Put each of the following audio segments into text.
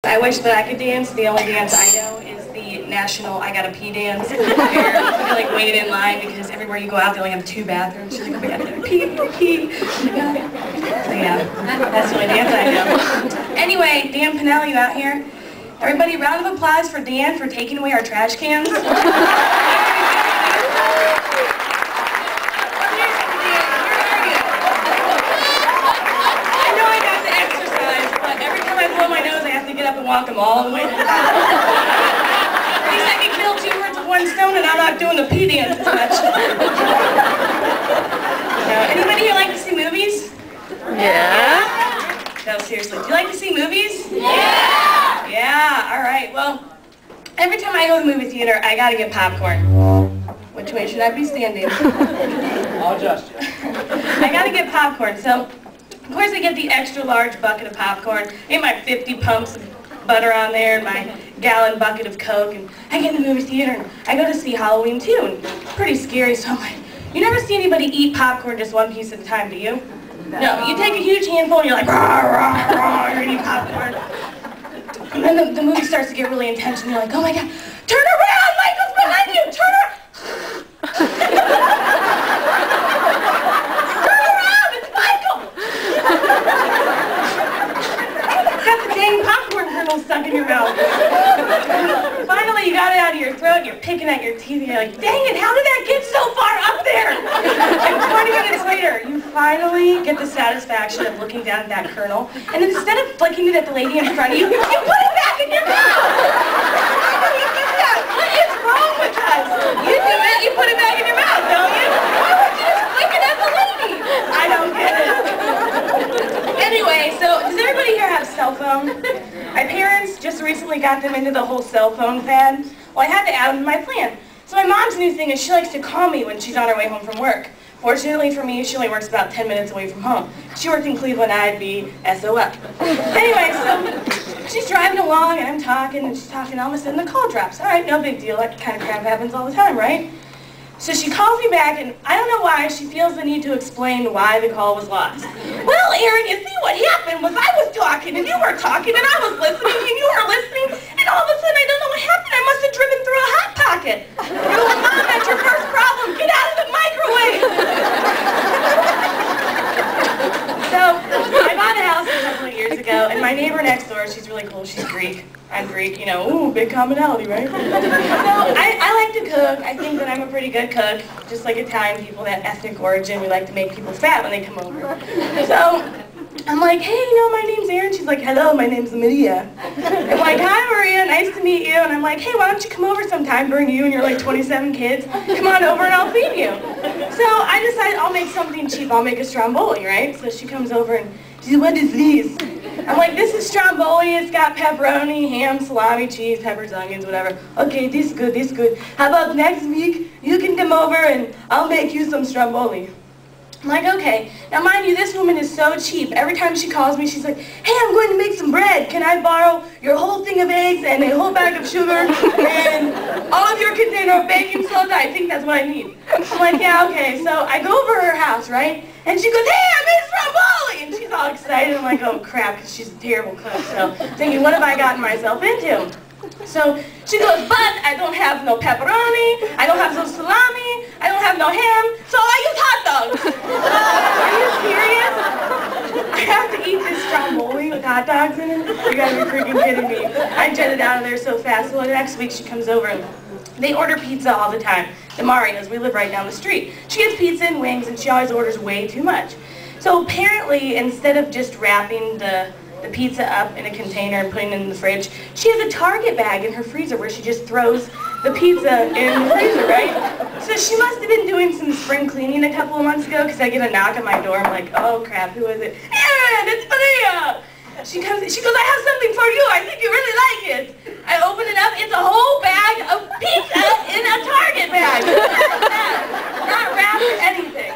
I wish that I could dance. The only dance I know is the national I gotta pee dance. Where you like wait in line because everywhere you go out they only have 2 bathrooms. She's like, oh my god, I gotta pee. Oh my god. So yeah, that's the only dance I know. Anyway, Dan Pinnell, you out here? Everybody, round of applause for Dan for taking away our trash cans. Walk them all the way to the back. At least I can kill 2 birds with 1 stone and I'm not doing the pee dance as much. Anybody here like to see movies? Yeah. No, seriously. Do you like to see movies? Yeah. Yeah, alright. Well, every time I go to the movie theater, I gotta get popcorn. Which way should I be standing? I'll adjust you. I gotta get popcorn, so of course I get the extra large bucket of popcorn, get my 50 pumps of butter on there and my gallon bucket of Coke, and I get in the movie theater and I go to see Halloween 2, and it's pretty scary, so I'm like, you never see anybody eat popcorn just 1 piece at a time, do you? No, you take a huge handful and you're like, rah, rah, rah, you're eating popcorn. And then the movie starts to get really intense and you're like, oh my god, turn around, Michael's behind you, turn around! Stuck in your mouth. Finally, you got it out of your throat, you're picking at your teeth, and you're like, dang it, how did that get so far up there? And 20 minutes later, you finally get the satisfaction of looking down at that kernel, and instead of flicking it at the lady in front of you, you put it back in your mouth! How do you do that? What is wrong with us? You do it, you put it back in your mouth, don't you? Why would you just flick it at the lady? I don't get it. Anyway, so does everybody here have cell phone? My parents just recently got them into the whole cell phone fad. Well, I had to add them to my plan. So my mom's new thing is she likes to call me when she's on her way home from work. Fortunately for me, she only works about 10 minutes away from home. If she worked in Cleveland, I'd be SOL. Anyway, so she's driving along and I'm talking and she's talking, all of a sudden the call drops. All right, no big deal. That kind of crap happens all the time, right? So she calls me back, and I don't know why, she feels the need to explain why the call was lost. Well, Erin, you see what happened was I was talking, and you were talking, and I was listening, and you were listening, and all of a sudden, I don't know what happened, I must have driven through a Hot Pocket. You're like, Mom, that's your first problem, get out of the microwave! So, I bought a house a couple of years ago, and my neighbor next door, she's really cool, she's Greek. I'm Greek, you know, ooh, big commonality, right? So, I like to cook. I think that I'm a pretty good cook. Just like Italian people, that ethnic origin, we like to make people fat when they come over. So, I'm like, hey, you know, my name's Erin. She's like, hello, my name's Maria. I'm like, hi, Maria, nice to meet you. And I'm like, hey, why don't you come over sometime, bring you and your like 27 kids. Come on over and I'll feed you. So, I decided I'll make something cheap. I'll make a stromboli, right? So she comes over and she says, what is this? I'm like, this is stromboli, it's got pepperoni, ham, salami, cheese, peppers, onions, whatever. Okay, this is good, this is good. How about next week, you can come over and I'll make you some stromboli. I'm like, okay. Now mind you, this woman is so cheap. Every time she calls me, she's like, hey, I'm going to make some bread. Can I borrow your whole thing of eggs and a whole bag of sugar and all of your container of baking soda? I think that's what I need. I'm like, yeah, okay. So I go over to her house, right? And she goes, hey, I made stromboli! And she's all excited. I'm like, oh crap, because she's a terrible cook. So thinking, what have I gotten myself into? So she goes, but I don't have no pepperoni, I don't have no salami, I don't have no ham, so I use hot dogs. Are you serious? I have to eat this stromboli with hot dogs in it? You gotta be freaking kidding me. I jetted out of there so fast. Well, the next week she comes over and they order pizza all the time. The Marios, we live right down the street. She gets pizza and wings and she always orders way too much. So apparently, instead of just wrapping the pizza up in a container and putting it in the fridge, she has a Target bag in her freezer where she just throws the pizza in the freezer, right? So she must have been doing some spring cleaning a couple of months ago because I get a knock on my door. I'm like, oh crap, who is it? Erin, it's Maria! She goes, I have something for you. I think you really like it. I open it up, it's a whole bag of pizza in a Target bag. Not wrapped or anything.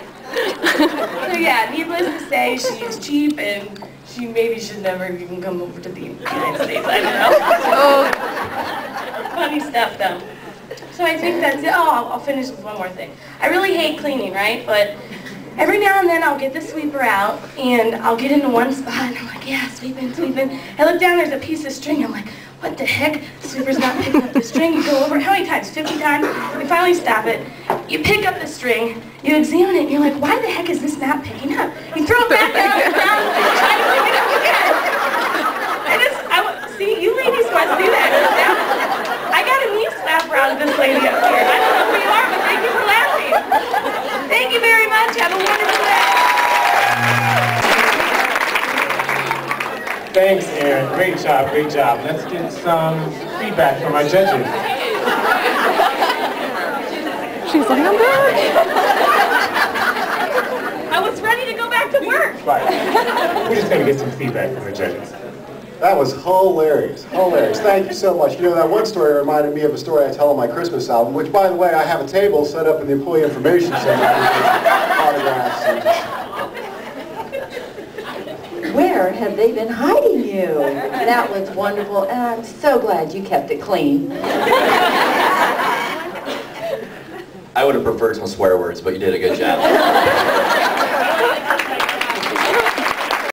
So yeah, needless to say, she's cheap and she maybe should never even come over to the United States. I don't know. Funny stuff, though. So I think that's it. Oh, I'll finish with one more thing. I really hate cleaning, right? But every now and then I'll get the sweeper out and I'll get into one spot and I'm like, yeah, sweeping, sweeping. I look down, there's a piece of string. I'm like, what the heck? The sweeper's not picking up the string. You go over, how many times? 50 times? We finally stop it. You pick up the string, you examine it, and you're like, why the heck is this not picking up? You throw it back down on the ground and try to pick it up again. See, you ladies must do that. I got a knee slapper out of this lady up here. I don't know who you are, but thank you for laughing. Thank you very much. Have a wonderful day. Thanks, Erin. Great job, great job. Let's get some feedback from our judges. She's like, I'm back. I was ready to go back to work. Right. We're just going to get some feedback from the judges. That was hilarious, hilarious. Thank you so much. You know, that one story reminded me of a story I tell on my Christmas album, which, by the way, I have a table set up in the Employee Information Center with autographs. Where have they been hiding you? That was wonderful, and I'm so glad you kept it clean. I would have preferred some swear words, but you did a good job.